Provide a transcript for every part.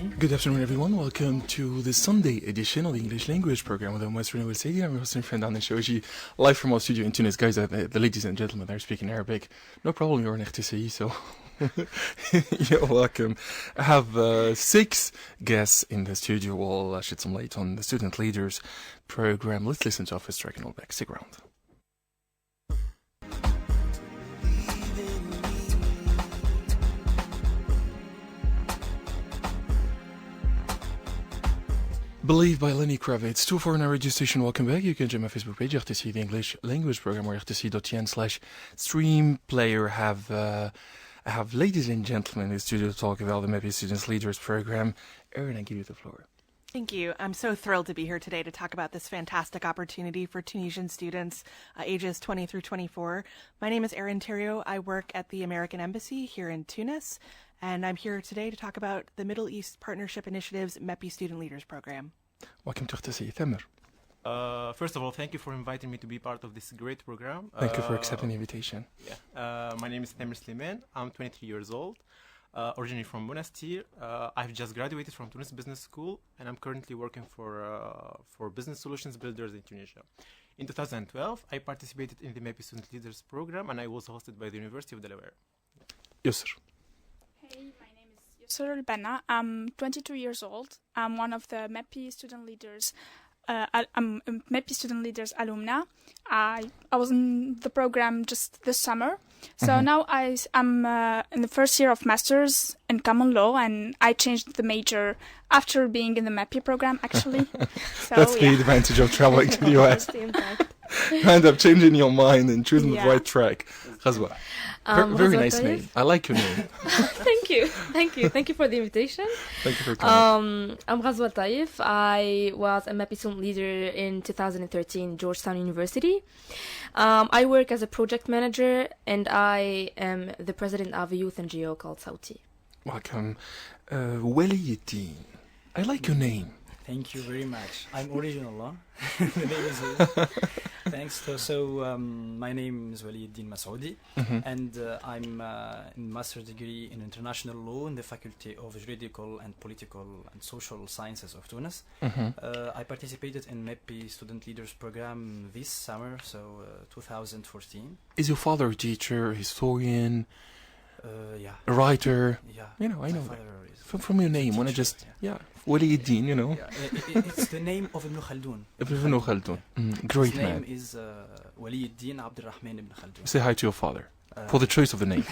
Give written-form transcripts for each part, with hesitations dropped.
Good afternoon, everyone. Welcome to the Sunday edition of the English Language Program with Western WALYEDDINE. I'm your host and friend Adnen Chaouachi, live from our studio in Tunis. Guys, the ladies and gentlemen, they're speaking Arabic. No problem, you're an RTCI, so you're welcome. I have 6 guests in the studio. We'll shed some light on the Student Leaders Program. Let's listen to our first track and all back. Stick around. Believe by Lenny Kravitz. 249 radio station, welcome back. You can join my Facebook page, RTCI the English Language Program, or rtc.tn/stream player. I have ladies and gentlemen in the studio to talk about the MEPI Student Leaders Program. Erin, I give you the floor. Thank you. I'm so thrilled to be here today to talk about this fantastic opportunity for Tunisian students ages 20 through 24. My name is Erin Tariot. I work at the American Embassy here in Tunis, and I'm here today to talk about the Middle East Partnership Initiative's MEPI Student Leaders Program. Welcome to RTCI. THAMEUR. First of all, thank you for inviting me to be part of this great program. Thank you for accepting the invitation. My name is Adnen Chaouachi. I'm 23 years old, originally from Monastir. I've just graduated from Tunis Business School, and I'm currently working for business solutions builders in Tunisia. In 2012, I participated in the MEPI Student Leaders Program, and I was hosted by the University of Delaware. YOSSER. Hey, my name is YOSSER El Banna. I'm 22 years old. I'm one of the MEPI Student Leaders. I'm a MEPI Student Leaders alumni. I was in the program just this summer. So now I'm in the first year of Masters in Common Law, and I changed the major after being in the MEPI program, actually. So, That's the advantage of traveling to the US. End up changing your mind and choosing the right track. GHAZOUA. Very nice name. I like your name. Thank you for the invitation. Thank you for coming. I'm LETAIEF. I was a MEPI Student Leader in 2013 Georgetown University. I work as a project manager, and I am the president of a youth NGO called Sauti. Welcome. WALYEDDINE. I like your name. Thank you very much. I'm original, huh? The name is thanks. My name is WALYEDDINE MESSAOUDI, and I'm in master's degree in international law in the Faculty of Juridical and Political and Social Sciences of Tunis. I participated in MEPI Student Leaders Program this summer, 2014. Is your father a teacher, historian, yeah, a writer? Yeah, you know, I know that. From your name. When I just WALYEDDINE, you know. Yeah, it's the name of Ibn Khaldun. Ibn Khaldun. Great man. His name is WALYEDDINE Abdurrahman Ibn Khaldun. Say hi to your father for the choice of the name.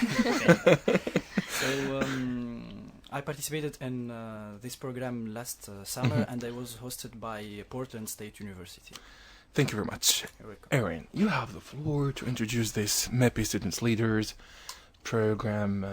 I participated in this program last summer, and I was hosted by Portland State University. Thank you very much. You're welcome. Erin, you have the floor to introduce this MEPI Student Leaders Program.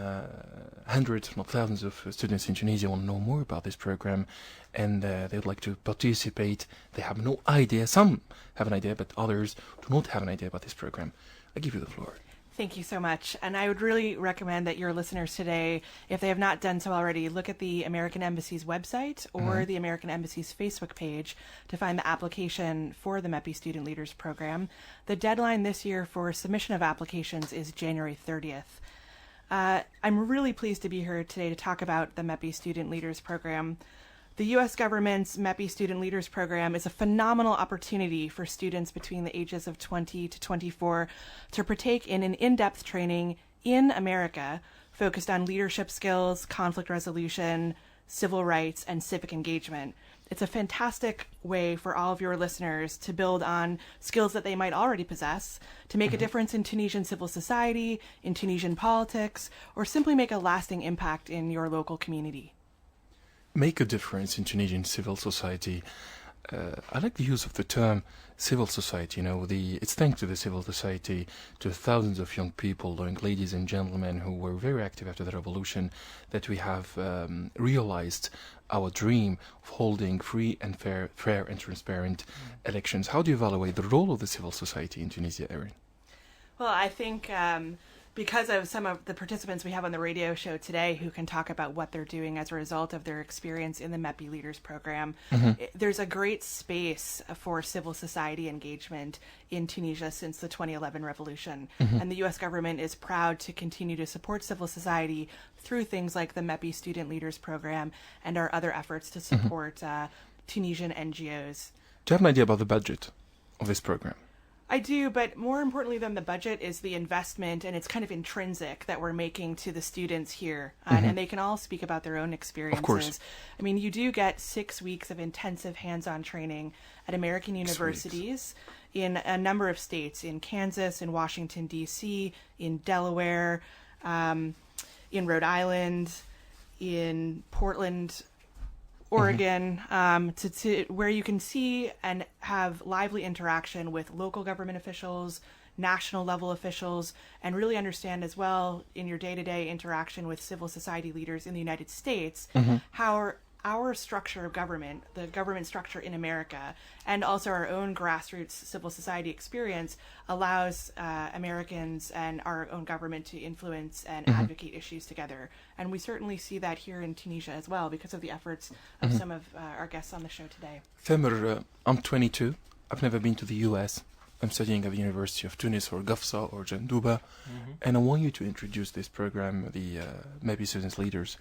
Hundreds, if not thousands, of students in Tunisia want to know more about this program, and they would like to participate. They have no idea. Some have an idea, but others do not have an idea about this program. I give you the floor. Thank you so much. And I would really recommend that your listeners today, if they have not done so already, look at the American Embassy's website or the American Embassy's Facebook page to find the application for the MEPI Student Leaders Program. The deadline this year for submission of applications is January 30th. I'm really pleased to be here today to talk about the MEPI Student Leaders Program. The U.S. government's MEPI Student Leaders Program is a phenomenal opportunity for students between the ages of 20 to 24 to partake in an in-depth training in America focused on leadership skills, conflict resolution, civil rights, and civic engagement. It's a fantastic way for all of your listeners to build on skills that they might already possess, to make a difference in Tunisian civil society, in Tunisian politics, or simply make a lasting impact in your local community. Make a difference in Tunisian civil society. I like the use of the term civil society. You know, it's thanks to the civil society, to thousands of young people, ladies and gentlemen, who were very active after the revolution, that we have realized our dream of holding free and fair and transparent elections. How do you evaluate the role of the civil society in Tunisia, Erin? Well, I think because of some of the participants we have on the radio show today who can talk about what they're doing as a result of their experience in the MEPI Leaders Program, there's a great space for civil society engagement in Tunisia since the 2011 revolution. And the U.S. government is proud to continue to support civil society through things like the MEPI Student Leaders Program and our other efforts to support Tunisian NGOs. Do you have an idea about the budget of this program? I do, but more importantly than the budget is the investment, and it's kind of intrinsic that we're making to the students here. And they can all speak about their own experiences. Of course. I mean, you do get 6 weeks of intensive hands-on training at American universities in a number of states, in Kansas, in Washington, D.C., in Delaware, in Rhode Island, in Portland, Oregon, to where you can see and have lively interaction with local government officials, national level officials, and really understand as well in your day-to-day interaction with civil society leaders in the United States how our structure of government, the government structure in America, and also our own grassroots civil society experience allows Americans and our own government to influence and advocate issues together. And we certainly see that here in Tunisia as well because of the efforts of some of our guests on the show today. Thamer, I'm 22. I've never been to the US. I'm studying at the University of Tunis or GHAZOUA or Jandouba. And I want you to introduce this program, the MEPI Student Leaders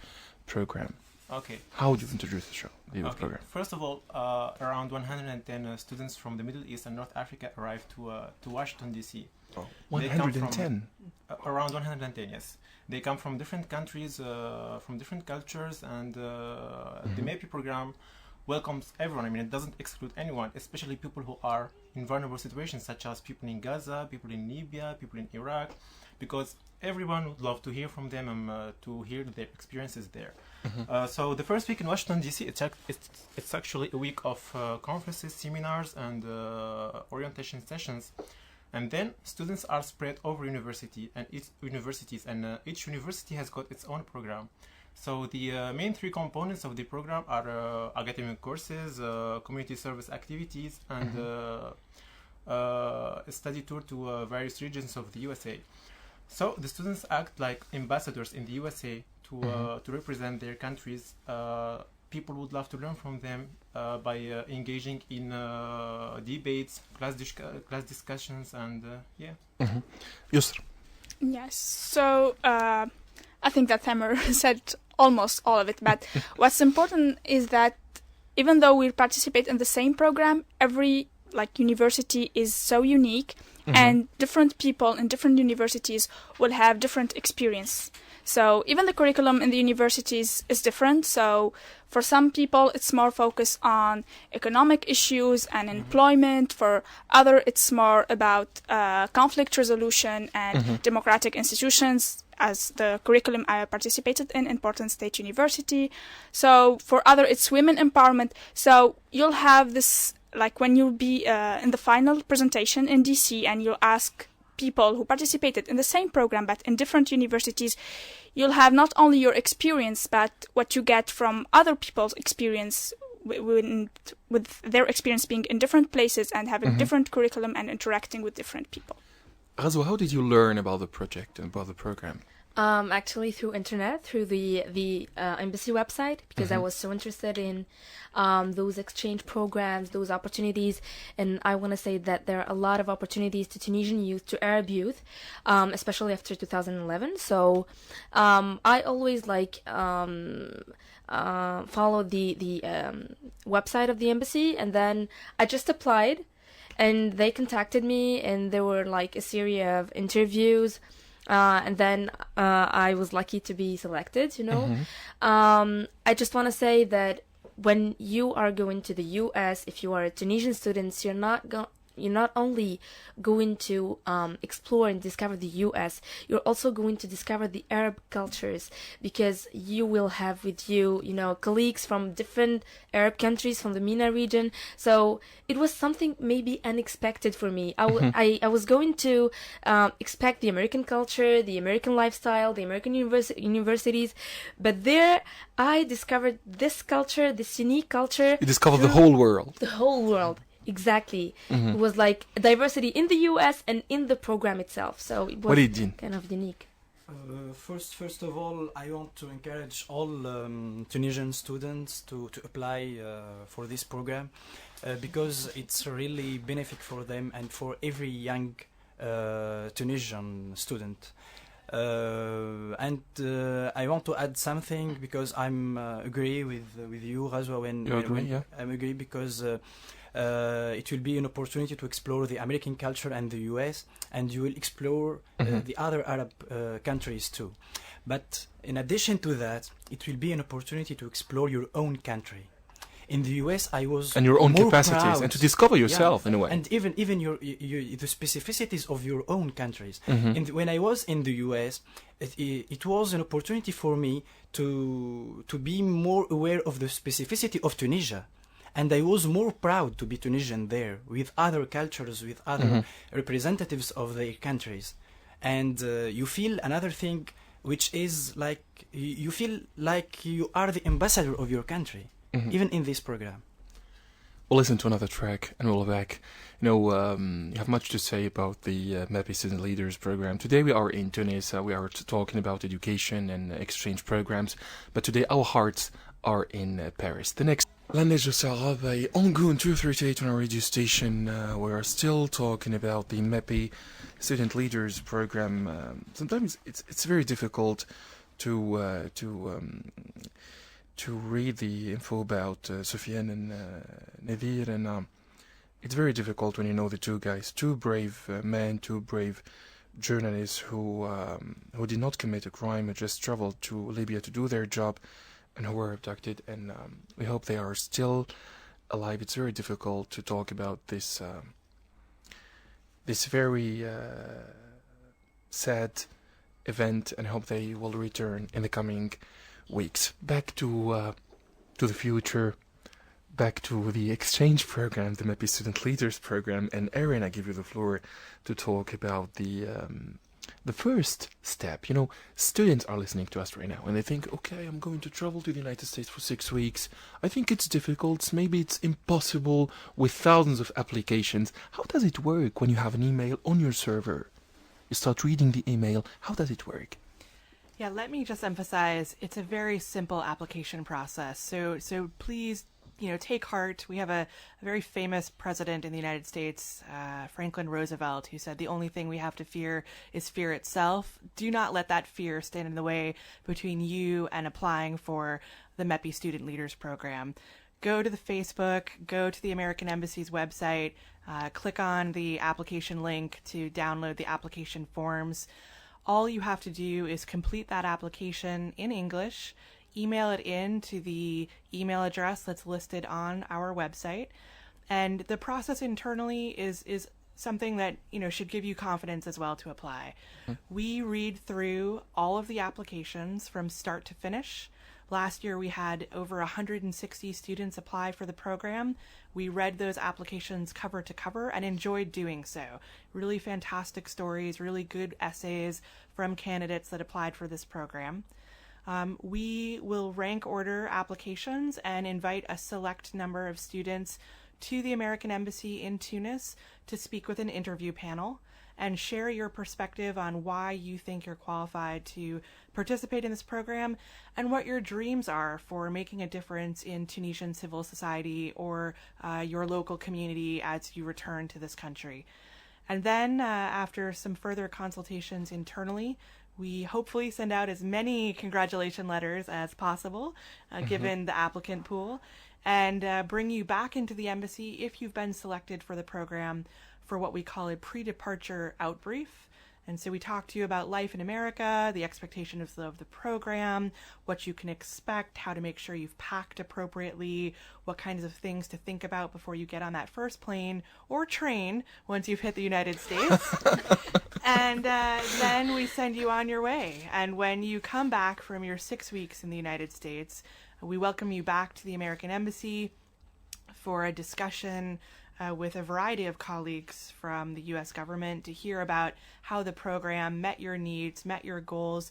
Program. Okay. How would you introduce the program? First of all, around 110 students from the Middle East and North Africa arrived to Washington, D.C. Oh, 110? Around 110, yes. They come from different countries, from different cultures, and the MEPI program welcomes everyone. I mean, it doesn't exclude anyone, especially people who are in vulnerable situations, such as people in Gaza, people in Libya, people in Iraq, because everyone would love to hear from them and to hear their experiences there. So the first week in Washington, D.C., it's actually a week of conferences, seminars, and orientation sessions. And then students are spread over universities, and each university has got its own program. So the main 3 components of the program are academic courses, community service activities, and a study tour to various regions of the USA. So the students act like ambassadors in the USA to represent their countries. People would love to learn from them by engaging in debates, class discussions, and Yusr. Yes. So I think that Thamer said almost all of it, but what's important is that even though we participate in the same program, every university is so unique, and different people in different universities will have different experience. So even the curriculum in the universities is different. So for some people, it's more focused on economic issues and employment. For other, it's more about conflict resolution and democratic institutions, as the curriculum I participated in Portland State University. So for other, it's women empowerment. So you'll have this, when you'll be in the final presentation in DC and you'll ask people who participated in the same program but in different universities, you'll have not only your experience but what you get from other people's experience with their experience being in different places and having different curriculum and interacting with different people. GHAZOUA, how did you learn about the project and about the program? Actually through internet, through the embassy website, because I was so interested in those exchange programs, those opportunities, and I want to say that there are a lot of opportunities to Tunisian youth, to Arab youth, especially after 2011. So I always follow the website of the embassy, and then I just applied, and they contacted me, and there were a series of interviews. And then I was lucky to be selected, I just want to say that when you are going to the US, if you are a Tunisian student, you're not only going to explore and discover the US, you're also going to discover the Arab cultures, because you will have with you, colleagues from different Arab countries, from the MENA region. So it was something maybe unexpected for me. I was going to expect the American culture, the American lifestyle, the American universities, but there I discovered this culture, this unique culture. You discovered the whole world. The whole world. Exactly. It was like diversity in the US and in the program itself. So it was WALYEDDINE. kind of unique. First of all, I want to encourage all Tunisian students to apply for this program because it's really benefit for them and for every young Tunisian student. And I want to add something because I'm agree with you, GHAZOua. I'm agree because it will be an opportunity to explore the American culture and the US, and you will explore the other Arab countries too. But in addition to that, it will be an opportunity to explore your own country. In the US, I was and your own more capacities proud. and to discover yourself in a way. And even your the specificities of your own countries. When I was in the US, it was an opportunity for me to be more aware of the specificity of Tunisia. And I was more proud to be Tunisian there, with other cultures, with other representatives of their countries. And you feel another thing, which is like, you feel like you are the ambassador of your country, even in this program. We'll listen to another track and we'll be back. You know, you have much to say about the MEPI Student Leaders Program. Today we are in Tunis. We are talking about education and exchange programs. But today our hearts are in Paris. The next Language of by Ongoon 238 on our radio station. We are still talking about the MEPI Student Leaders Program. Sometimes it's very difficult to read the info about Sofiane and Nadir, and it's very difficult when you know the two guys, two brave men, two brave journalists who did not commit a crime, but just traveled to Libya to do their job, and who were abducted, and we hope they are still alive. It's very difficult to talk about this very sad event, and hope they will return in the coming weeks. Back to the future, back to the exchange program, the MEPI Student Leaders Program, and Erin, I give you the floor to talk about the first step. You know, students are listening to us right now and they think, okay, I'm going to travel to the United States for 6 weeks. I think it's difficult, maybe it's impossible with thousands of applications. How does it work when you have an email on your server? You start reading the email. How does it work? Yeah, let me just emphasize, it's a very simple application process. So please, take heart. We have a very famous president in the United States, Franklin Roosevelt, who said the only thing we have to fear is fear itself. Do not let that fear stand in the way between you and applying for the MEPI Student Leaders Program. Go to the Facebook, go to the American Embassy's website, click on the application link to download the application forms. All you have to do is complete that application in English, email it in to the email address that's listed on our website. And the process internally is something that, should give you confidence as well to apply. We read through all of the applications from start to finish. Last year we had over 160 students apply for the program. We read those applications cover to cover and enjoyed doing so. Really fantastic stories, really good essays from candidates that applied for this program. We will rank order applications and invite a select number of students to the American Embassy in Tunis to speak with an interview panel and share your perspective on why you think you're qualified to participate in this program and what your dreams are for making a difference in Tunisian civil society or your local community as you return to this country. And then after some further consultations internally, we hopefully send out as many congratulation letters as possible, given the applicant pool, and bring you back into the embassy if you've been selected for the program for what we call a pre-departure outbrief. And so we talk to you about life in America, the expectations of the program, what you can expect, how to make sure you've packed appropriately, what kinds of things to think about before you get on that first plane or train once you've hit the United States. And then we send you on your way. And when you come back from your 6 weeks in the United States, we welcome you back to the American Embassy for a discussion with a variety of colleagues from the U.S. government to hear about how the program met your needs, met your goals,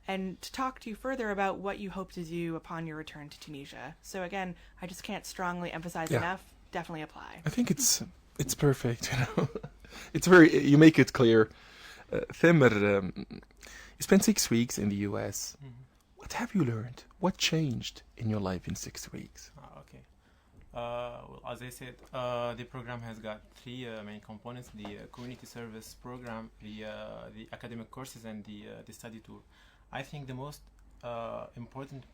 and to talk to you further about what you hope to do upon your return to Tunisia. So again, I just can't strongly emphasize enough, definitely apply. I think it's perfect. You know, it's you make it clear. Thamer, you spent 6 weeks in the US. What have you learned? What changed in your life in 6 weeks? Okay. Well, as I said, the program has got three main components: the community service program, the academic courses, and the study tour. I think the most important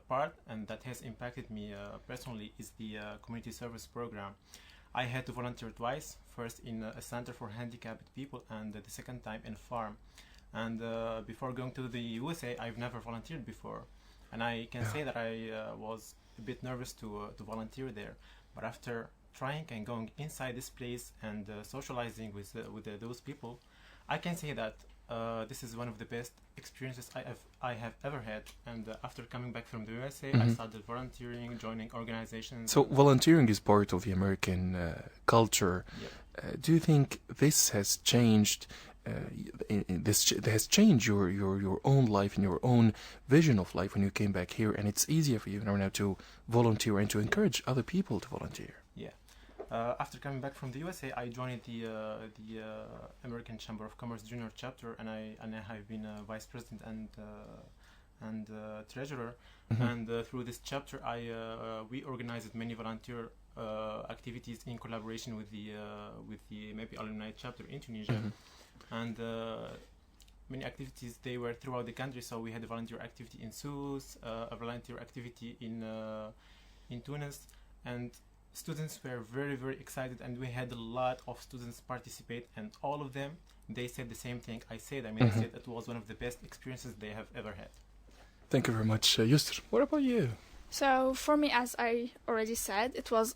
part, and that has impacted me personally, is the community service program. I had to volunteer twice, first in a center for handicapped people and the second time in a farm. And before going to the USA, I've never volunteered before. And I can say that I was a bit nervous to volunteer there. But after trying and going inside this place and socializing with those people, I can say that this is one of the best experiences I have ever had. And after coming back from the USA, I started volunteering, joining organizations. So volunteering is part of the American culture. Yep. Do you think this has changed? This has changed your own life and your own vision of life when you came back here, and it's easier for you now to volunteer and to encourage other people to volunteer. Yeah. After coming back from the USA, I joined the American Chamber of Commerce Junior Chapter, and I have been vice president and treasurer. And through this chapter, we organized many volunteer activities in collaboration with the MEPI alumni chapter in Tunisia. And many activities, they were throughout the country. So we had a volunteer activity in Sousse, a volunteer activity in Tunis, and students were very, very excited, and we had a lot of students participate, and all of them, they said the same thing I said. I mean, they said it was one of the best experiences they have ever had. Thank you very much, Yusr. What about you? So for me, as I already said, it was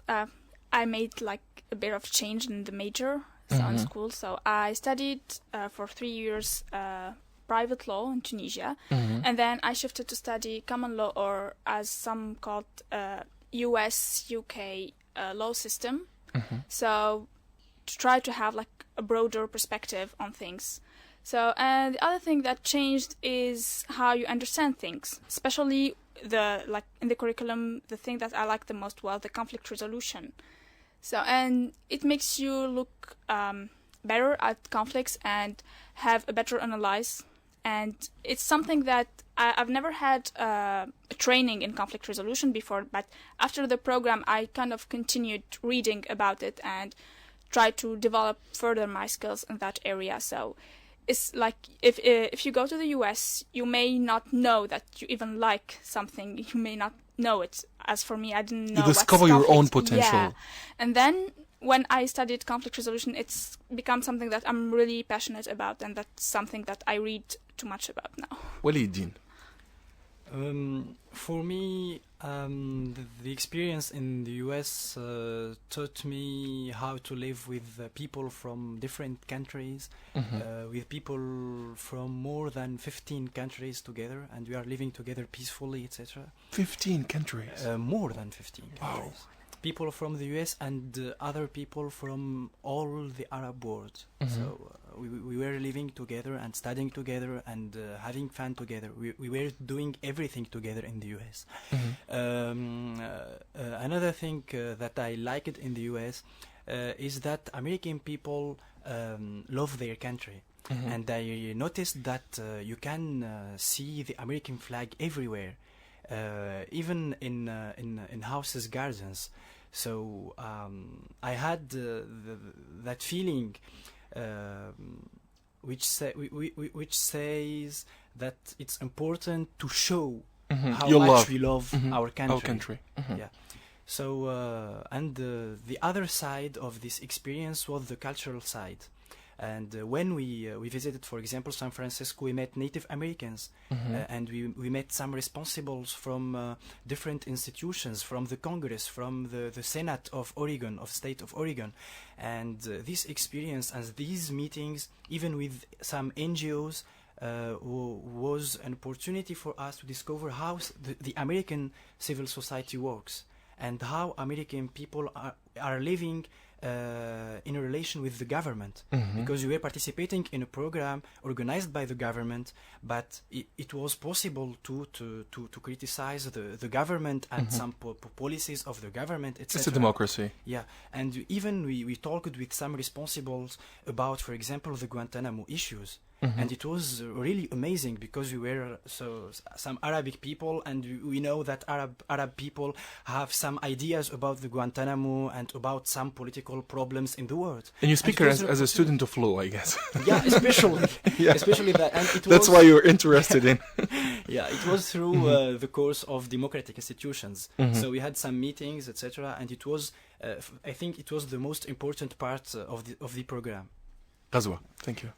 I made like a bit of change in the major in school. So I studied for 3 years private law in Tunisia, and then I shifted to study common law, or as some called US-UK law system. So to try to have like a broader perspective on things. So and the other thing that changed is how you understand things, especially in the curriculum, the thing that I like the most was the conflict resolution. So and it makes you look better at conflicts and have a better analyze. And it's something that I've never had a training in conflict resolution before, but after the program I kind of continued reading about it and tried to develop further my skills in that area. So it's like if you go to the US, you may not know that you even like something. You may not know it. As for me, I didn't know. You discover your own potential. Yeah. And then when I studied conflict resolution, it's become something that I'm really passionate about, and that's something that I read too much about now. Walyeddine. For me, the experience in the US taught me how to live with people from different countries, with people from more than 15 countries together, and we are living together peacefully, etc. 15 countries? More than 15 countries. Wow. People from the US and other people from all the Arab world. So we were living together and studying together and having fun together. We were doing everything together in the US. Another thing that I liked in the US is that American people love their country. And I noticed that you can see the American flag everywhere. Even in houses, gardens. So I had that feeling, which says that it's important to show how much we love our country. Yeah. So and the other side of this experience was the cultural side. And when we visited, for example, San Francisco, we met Native Americans, and we met some responsibles from different institutions, from the Congress, from the Senate of Oregon, of state of Oregon. And this experience and these meetings, even with some NGOs, was an opportunity for us to discover how the American civil society works and how American people are living in a relation with the government, Mm-hmm. because we were participating in a program organized by the government, but it was possible to criticize the government and some policies of the government, etc. It's a democracy. Yeah, and even we talked with some responsibles about, for example, the Guantanamo issues. And it was really amazing, because we were some Arabic people, and we know that Arab people have some ideas about the Guantanamo and about some political problems in the world. And you speak it was as a student of law, I guess. Yeah, especially Yeah. especially that. And it That's was, why you're interested in. yeah, it was through the course of democratic institutions. So we had some meetings, etc. And it was, I think, it was the most important part of the program. GHAZOUA, thank you.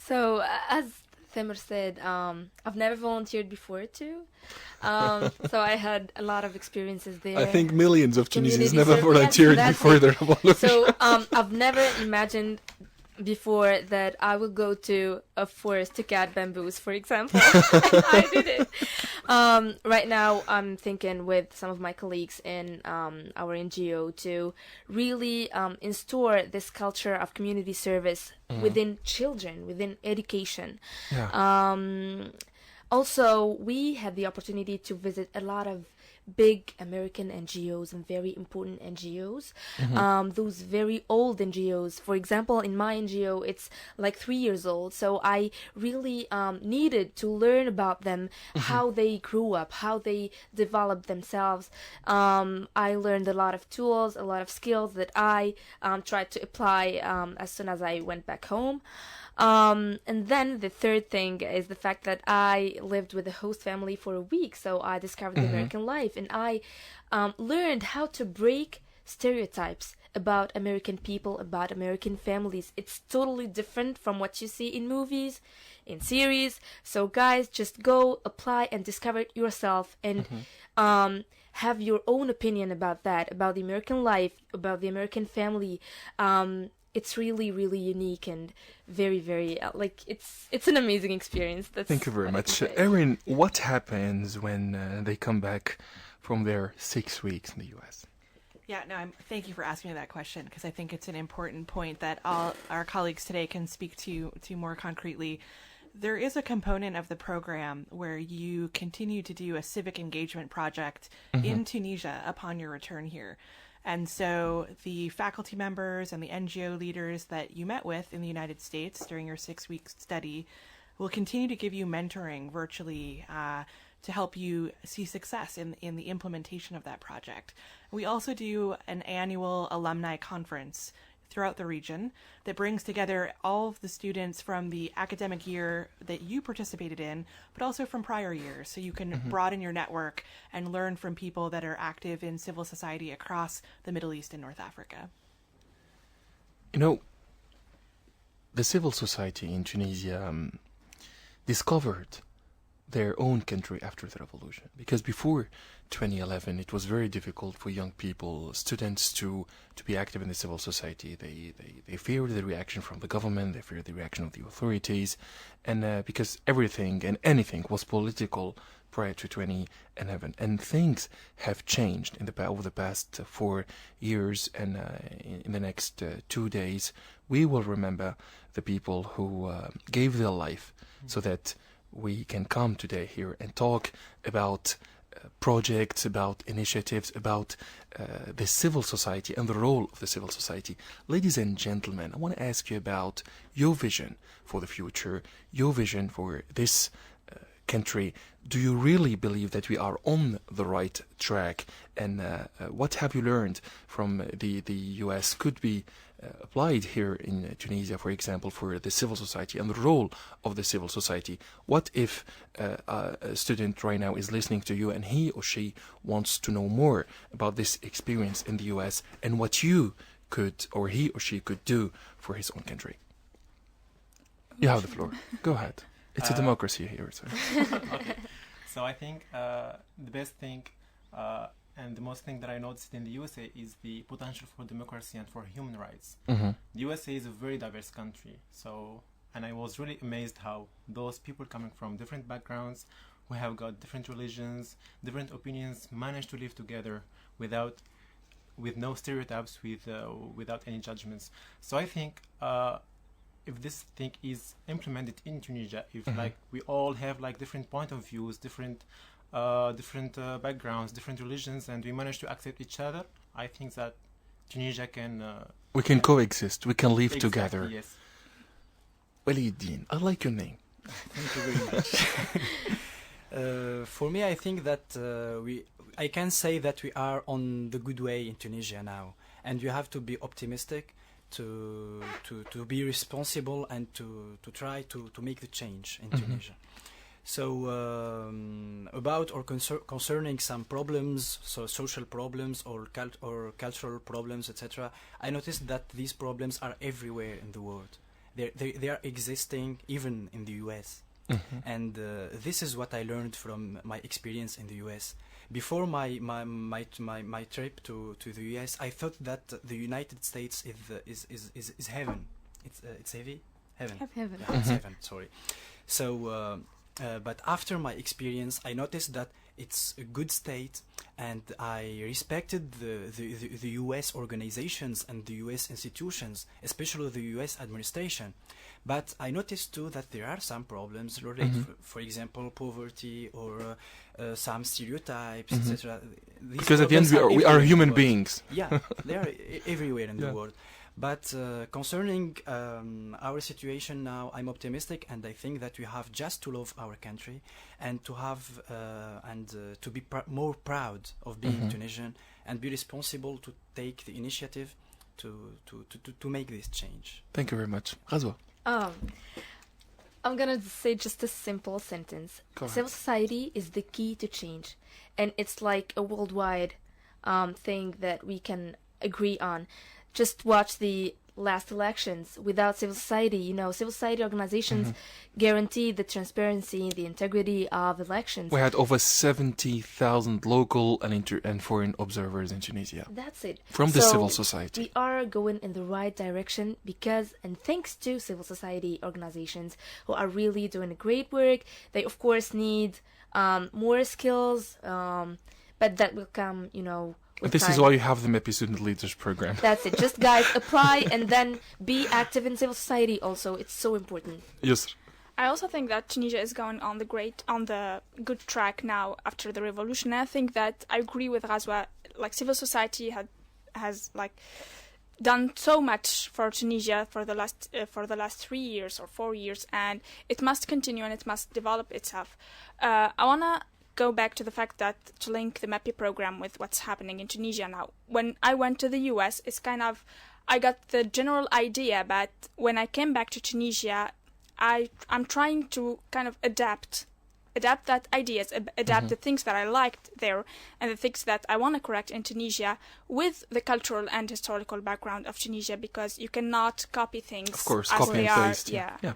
So, as THAMEUR said, I've never volunteered before too. So I had a lot of experiences there. I think millions of Tunisians Community never service, volunteered yes, before that's their revolution. So I've never imagined before that I will go to a forest to cut bamboos, for example. And I did it. Right now, I'm thinking with some of my colleagues in our NGO to really install this culture of community service within children, within education. Yeah. Also, we had the opportunity to visit a lot of big American NGOs and very important NGOs. Those very old NGOs. For example, in my NGO, it's like 3 years old. So I really needed to learn about them, how they grew up, how they developed themselves. I learned a lot of tools, a lot of skills that I tried to apply as soon as I went back home. And then the third thing is the fact that I lived with the host family for a week, so I discovered the American life, and I learned how to break stereotypes about American people, about American families. It's totally different from what you see in movies, in series. So guys, just go apply and discover it yourself, and have your own opinion about that, about the American life, about the American family. It's really, really unique and very, very it's an amazing experience. Thank you very what I much. can say. Erin, what happens when they come back from their 6 weeks in the US? Yeah, no, thank you for asking me that question, because I think it's an important point that all our colleagues today can speak to more concretely. There is a component of the program where you continue to do a civic engagement project in Tunisia upon your return here. And so the faculty members and the NGO leaders that you met with in the United States during your 6-week study will continue to give you mentoring virtually to help you see success in the implementation of that project. We also do an annual alumni conference throughout the region that brings together all of the students from the academic year that you participated in, but also from prior years. So you can broaden your network and learn from people that are active in civil society across the Middle East and North Africa. You know, the civil society in Tunisia discovered their own country after the revolution, because before 2011 it was very difficult for young people, students, to be active in the civil society. They feared the reaction from the government, they feared the reaction of the authorities, and because everything and anything was political prior to 2011, and things have changed over the past 4 years, and in the next 2 days we will remember the people who gave their life so that we can come today here and talk about projects, about initiatives, about the civil society and the role of the civil society. Ladies and gentlemen, I want to ask you about your vision for the future, your vision for this country. Do you really believe that we are on the right track? And what have you learned from the US could be applied here in Tunisia, for example, for the civil society and the role of the civil society? What if a student right now is listening to you and he or she wants to know more about this experience in the US and what you could, or he or she could do for his own country? You have the floor. Go ahead. It's a democracy here. So. Okay. So I think the best thing and the most thing that I noticed in the USA is the potential for democracy and for human rights. The USA is a very diverse country. And I was really amazed how those people coming from different backgrounds, who have got different religions, different opinions, manage to live together without with no stereotypes, without any judgments. So I think if this thing is implemented in Tunisia, if like we all have like different point of views, different backgrounds, different religions, and we manage to accept each other, I think that Tunisia can we can coexist, we can live exactly, together. yes. WALYEDDINE, I like your name. Thank you very much. For me, I think that I can say that we are on the good way in Tunisia now, and you have to be optimistic, to be responsible, and to try to make the change in Tunisia. So about or concerning some problems, so social problems or cultural problems, etc. I noticed that these problems are everywhere in the world. They are existing even in the US. And this is what I learned from my experience in the US. Before my trip to the US, I thought that the United States is heaven. It's heavy? Heaven. Heaven. Yeah, it's heaven, sorry. So but after my experience, I noticed that it's a good state, and I respected the US organizations and the US institutions, especially the US administration. But I noticed too that there are some problems related, for example, poverty or some stereotypes, etc. Because at the end we are human beings. Yeah, they are everywhere in the world. But concerning our situation now, I'm optimistic, and I think that we have just to love our country and to have to be more proud of being Tunisian and be responsible to take the initiative to make this change. Thank you very much. GHAZOUA. I'm gonna say just a simple sentence. Civil society is the key to change, and it's like a worldwide thing that we can agree on. Just watch the last elections. Without civil society, civil society organizations guarantee the transparency, the integrity of elections. We had over 70,000 local and foreign observers in Tunisia. That's it. From the civil society. We are going in the right direction because, and thanks to civil society organizations who are really doing great work. They, of course, need more skills, but that will come, This is why you have the MEPI Student Leaders Program. That's it. Just guys, apply and then be active in civil society also. It's so important. Yes. I also think that Tunisia is going on the good track now after the revolution. And I think that I agree with GHAZOUA. Like, civil society has done so much for Tunisia for the last 3 years or 4 years, and it must continue and it must develop itself. I wanna go back to the fact that to link the MEPI program with what's happening in Tunisia now. When I went to the US, it's kind of, I got the general idea, but when I came back to Tunisia, I'm trying to kind of adapt that ideas, adapt the things that I liked there and the things that I want to correct in Tunisia with the cultural and historical background of Tunisia, because you cannot copy things. Of course, as copy they and are. paste. Yeah.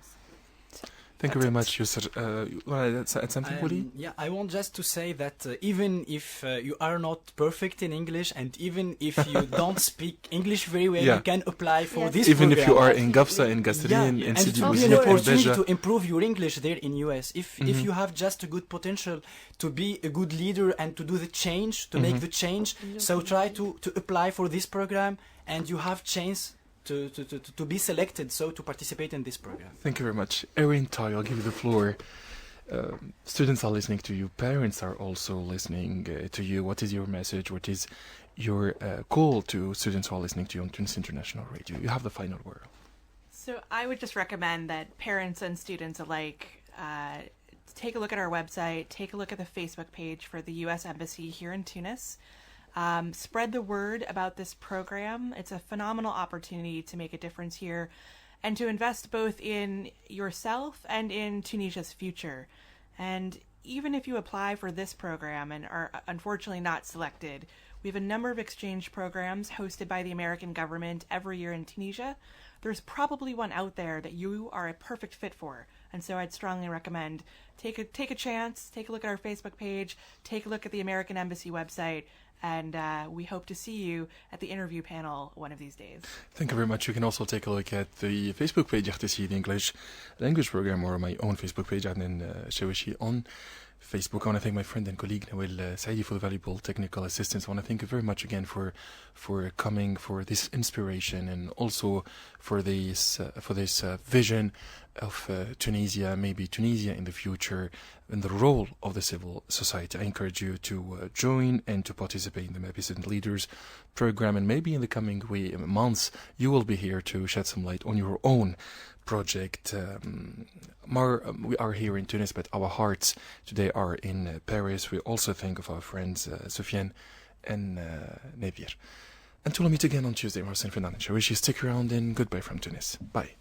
Thank you very much, Yosser. You want to add something, Wally? Yeah, I want just to say that even if you are not perfect in English, and even if you don't speak English very well, you can apply for this even program. if you are in GAFSA, in Gasserine, in and Sidi it will be Bouzid, an in opportunity Beja. to improve your English there in US. If you have just a good potential to be a good leader and to do the change, to make the change, so try to apply for this program, and you have chance to be selected, so to participate in this program. Thank you very much. Erin, I'll give you the floor. Students are listening to you. Parents are also listening to you. What is your message? What is your call to students who are listening to you on Tunis International Radio? You have the final word. So I would just recommend that parents and students alike take a look at our website, take a look at the Facebook page for the U.S. Embassy here in Tunis. Spread the word about this program. It's a phenomenal opportunity to make a difference here and to invest both in yourself and in Tunisia's future. And even if you apply for this program and are unfortunately not selected, we have a number of exchange programs hosted by the American government every year in Tunisia. There's probably one out there that you are a perfect fit for. And so I'd strongly recommend take a chance, take a look at our Facebook page, take a look at the American Embassy website, and we hope to see you at the interview panel one of these days. Thank you very much. You can also take a look at the Facebook page RTCI English Language Program, or my own Facebook page, Adnen Chaouachi, on Facebook. I want to thank my friend and colleague Nawel Saidi for the valuable technical assistance. I want to thank you very much again for coming, for this inspiration, and also for this vision of Tunisia, maybe Tunisia in the future, and the role of the civil society. I encourage you to join and to participate in the MEPI Student Leaders Program, and maybe in the coming months you will be here to shed some light on your own project. We are here in Tunis, but our hearts today are in Paris. We also think of our friends Sofiane and Nabir. Until we meet again on Tuesday, Adnen Chaouachi, stick around and goodbye from Tunis. Bye.